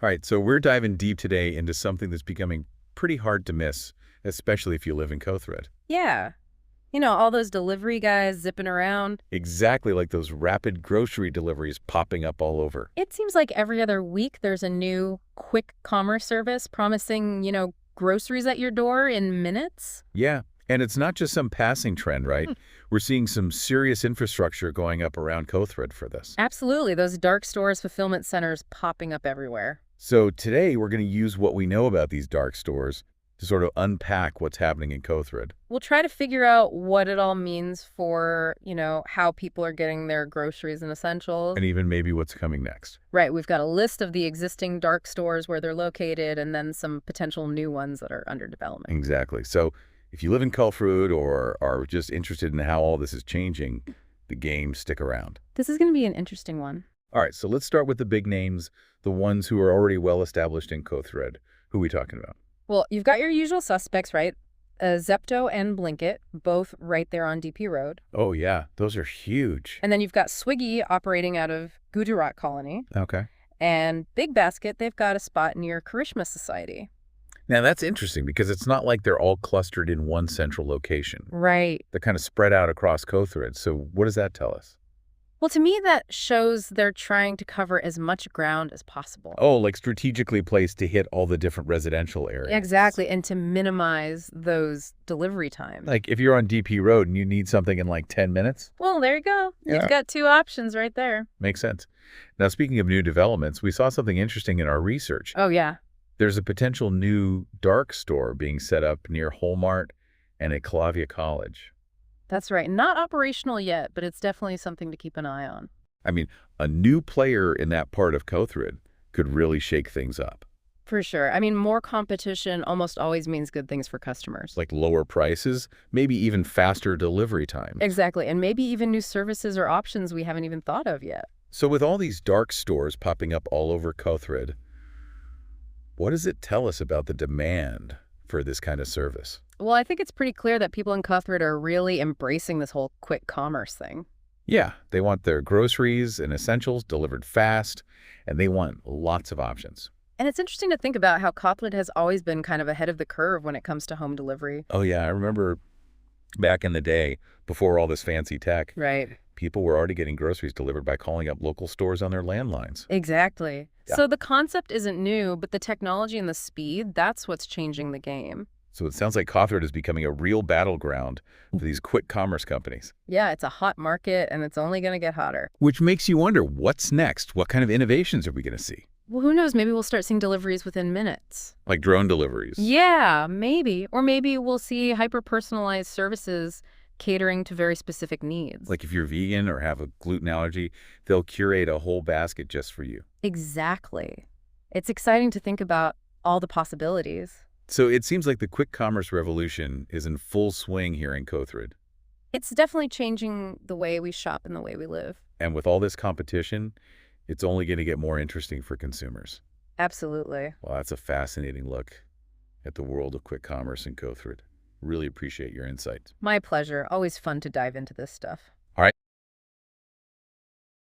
All right, so we're diving deep today into something that's becoming pretty hard to miss, especially if you live in Kothrud. Yeah. You know, all those delivery guys zipping around. Exactly like those rapid grocery deliveries popping up all over. It seems like every other week there's a new quick commerce service promising, groceries at your door in minutes. Yeah, and it's not just some passing trend, right? Hmm. We're seeing some serious infrastructure going up around Kothrud for this. Absolutely. Those dark stores, fulfillment centers popping up everywhere. So today we're going to use what we know about these dark stores to sort of unpack what's happening in Kothrud. We'll try to figure out what it all means for, how people are getting their groceries and essentials. And even maybe what's coming next. Right. We've got a list of the existing dark stores where they're located and then some potential new ones that are under development. Exactly. So if you live in Kothrud or are just interested in how all this is changing, the game, stick around. This is going to be an interesting one. All right, so let's start with the big names, the ones who are already well established in Kothrud. Who are we talking about? Well, you've got your usual suspects, right? Zepto and Blinkit, both right there on DP Road. Oh, yeah, those are huge. And then you've got Swiggy operating out of Gujarat Colony. Okay. And Big Basket, they've got a spot near Karishma Society. Now, that's interesting because it's not like they're all clustered in one central location. Right. They're kind of spread out across Kothrud. So what does that tell us? Well, to me, that shows they're trying to cover as much ground as possible. Oh, like strategically placed to hit all the different residential areas. Exactly, and to minimize those delivery times. Like if you're on DP Road and you need something in like 10 minutes? Well, there you go. Yeah. You've got two options right there. Makes sense. Now, speaking of new developments, we saw something interesting in our research. Oh, yeah. There's a potential new dark store being set up near Holmart and at Calavia College. That's right. Not operational yet, but it's definitely something to keep an eye on. I mean, a new player in that part of Kothrud could really shake things up. For sure. I mean, more competition almost always means good things for customers. Like lower prices, maybe even faster delivery times. Exactly. And maybe even new services or options we haven't even thought of yet. So with all these dark stores popping up all over Kothrud, what does it tell us about the demand for this kind of service? Well, I think it's pretty clear that people in Kothrud are really embracing this whole quick commerce thing. Yeah, they want their groceries and essentials delivered fast, and they want lots of options. And it's interesting to think about how Kothrud has always been kind of ahead of the curve when it comes to home delivery. Oh, yeah, I remember back in the day, before all this fancy tech, Right. people were already getting groceries delivered by calling up local stores on their landlines. Exactly. Yeah. So the concept isn't new, but the technology and the speed, that's what's changing the game. So it sounds like Kothrud is becoming a real battleground for these quick commerce companies. Yeah, it's a hot market, and it's only going to get hotter. Which makes you wonder, what's next? What kind of innovations are we going to see? Well, who knows? Maybe we'll start seeing deliveries within minutes. Like drone deliveries. Yeah, maybe. Or maybe we'll see hyper-personalized services catering to very specific needs. Like if you're vegan or have a gluten allergy, they'll curate a whole basket just for you. Exactly. It's exciting to think about all the possibilities. So it seems like the quick commerce revolution is in full swing here in Kothrud. It's definitely changing the way we shop and the way we live. And with all this competition, it's only going to get more interesting for consumers. Absolutely. Well, that's a fascinating look at the world of quick commerce in Kothrud. Really appreciate your insights. My pleasure. Always fun to dive into this stuff.